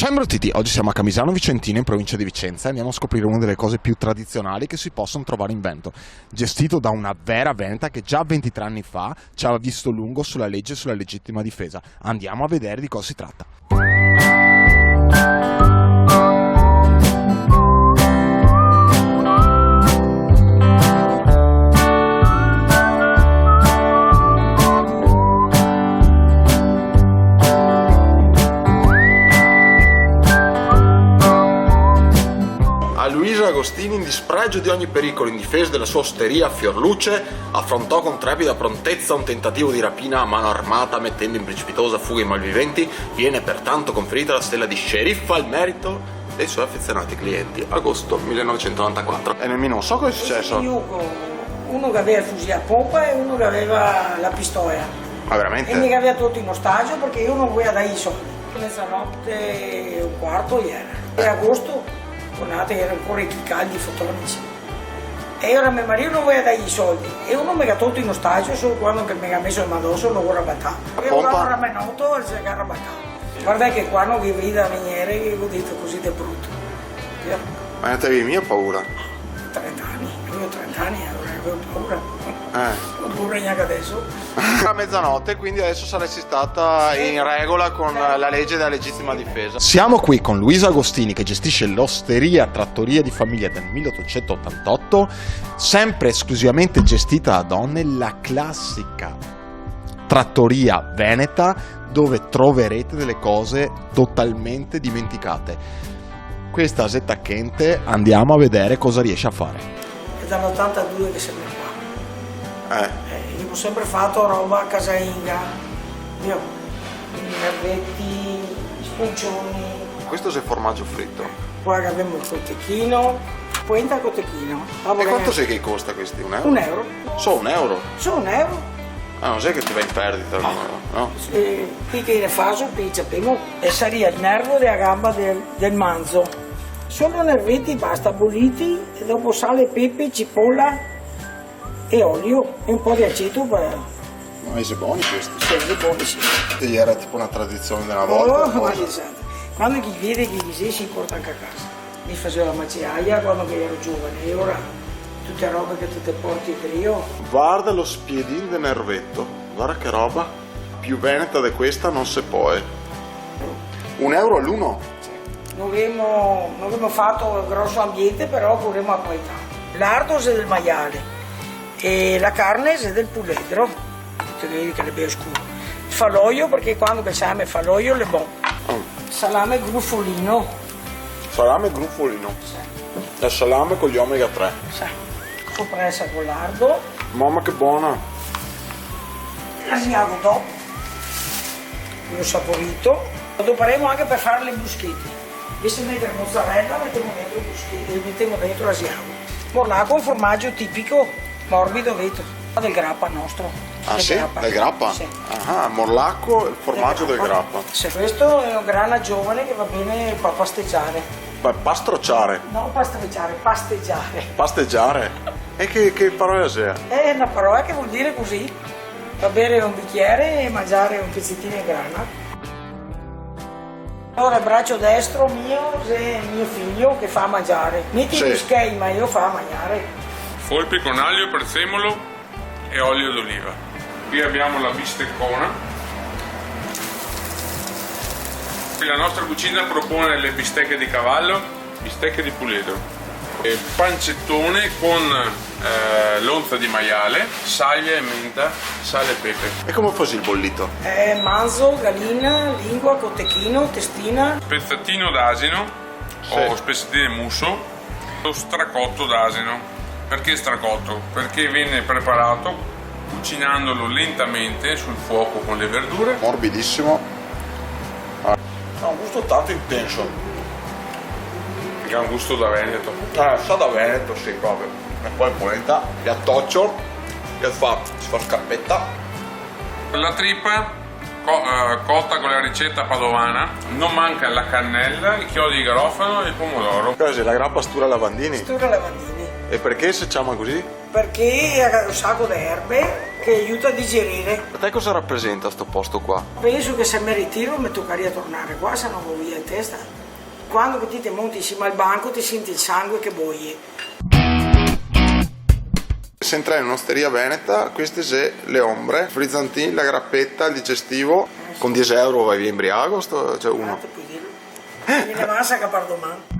Ciao imbrottiti, oggi siamo a Camisano Vicentino in provincia di Vicenza e andiamo a scoprire una delle cose più tradizionali che si possono trovare in Veneto, gestito da una vera veneta che già 23 anni fa ci aveva visto lungo sulla legge e sulla legittima difesa. Andiamo a vedere di cosa si tratta. Luisa Agostini, in dispregio di ogni pericolo, in difesa della sua osteria a Fiorluce, affrontò con trepida prontezza un tentativo di rapina a mano armata, mettendo in precipitosa fuga i malviventi. Viene pertanto conferita la stella di sceriffa al merito dei suoi affezionati clienti. Agosto 1994. E nemmeno non so cosa è successo. Uno che aveva il fucile a pompa e uno che aveva la pistola. Ma veramente? E mi aveva tutto in ostaggio perché io non volevo dare i soldi. Mezzanotte e un quarto ieri. E agosto erano ancora i caldi fotonici e ora mio marito non voleva dargli i soldi e uno mi ha tolto in ostaggio solo quando mi ha messo il addosso lo vorrà battere e ora ramenoto e si è battuto. Guarda che qua non vi vedi da veniere che ho detto così di brutto. Ma ne avevi mia paura? 30 anni, io ho 30 anni allora avevo paura. Non paura neanche adesso. A mezzanotte, quindi adesso saresti stata in regola con la legge della legittima difesa. Siamo qui con Luisa Agostini che gestisce l'osteria trattoria di famiglia del 1888, sempre esclusivamente gestita da donne, la classica trattoria veneta dove troverete delle cose totalmente dimenticate. Questa Asetta Kente, andiamo a vedere cosa riesce a fare. È dall'82 che siamo qua. Io ho sempre fatto roba casalinga, io nervetti, spuncioni. Questo è il formaggio fritto. Poi abbiamo il cotechino, puenta cotechino. E quanto sai che costa questi? €1? €1. Solo €1? Solo €1. Ah, non sai che ti va in perdita, no? Qui che ne faccio, qui sappiamo, e sarebbe il nervo della gamba del manzo. Solo nervetti, basta, bolliti, e dopo sale, pepe, cipolla e olio e un po' di aceto per... Ma sono buoni questi? Sì, buonissimi. E era tipo una tradizione della volta? Quando chi vede chi dice si porta anche a casa. Mi facevo la macellaia quando ero giovane e ora tutte robe che tu ti porti io. Guarda lo spiedino del nervetto, guarda che roba. Più veneta di questa non si può. €1 all'uno? Non abbiamo fatto grosso ambiente, però vorremmo a qualità. L'ardos è del maiale e la carne è del puledro, che le bevo scuro. Il faloio, perché quando facciamo il faloio è buono. Salame grufolino. Salame grufolino. Sì. Il salame con gli omega 3. Sì. Compressa con lardo. Mamma che buona. Asiago dopo. L'ho saporito. Lo doperemo anche per fare le bruschette. Invece di mettere mozzarella mettiamo dentro bruschette, mettiamo dentro asiago. Morlaco è un formaggio tipico, morbido, vedo, del grappa nostro. Ah sì? Grappa. Del grappa? Sì. Ah, morlacco, il formaggio del grappa. Sì, questo è un grana giovane che va bene per pasteggiare. Pastrocciare? No, pasteggiare, pasteggiare. Pasteggiare? E che parola sia? È una parola che vuol dire così, va bere un bicchiere e mangiare un pezzettino di grana. Ora il braccio destro mio è mio figlio che fa mangiare. Metti sì. Gli schei, ma io fa mangiare. Folpi con aglio, prezzemolo e olio d'oliva. Qui abbiamo la bisteccona. Qui la nostra cucina propone le bistecche di cavallo, bistecche di puledro. E pancettone con lonza di maiale, saglia e menta, sale e pepe. E come fosse il bollito? Manzo, gallina, lingua, cotechino, testina. Spezzatino d'asino o spezzettine musso, lo stracotto d'asino. Perché stracotto? Perché viene preparato cucinandolo lentamente sul fuoco con le verdure. Morbidissimo. Ha un gusto tanto intenso. Che ha un gusto da Veneto. Sa da Veneto, sì, proprio. E poi polenta, piattoccio, che si fa scarpetta. La trippa cotta con la ricetta padovana, non manca la cannella, il chiodo di garofano e il pomodoro. Cosa è la grappa stura lavandini? Stura lavandini. E perché si chiama così? perché ha un sacco di erbe che aiuta a digerire. Per te cosa rappresenta sto posto qua? Penso che se mi ritiro mi toccaria tornare qua, se no vado via in testa. Quando ti monti insieme al banco ti senti il sangue che boie. Se entrai in un'osteria veneta, queste sono le ombre, frizzantin, la grappetta, il digestivo. Con 10 euro vai via imbriaco, cioè uno. Puoi dirlo. Viene massa che per domani.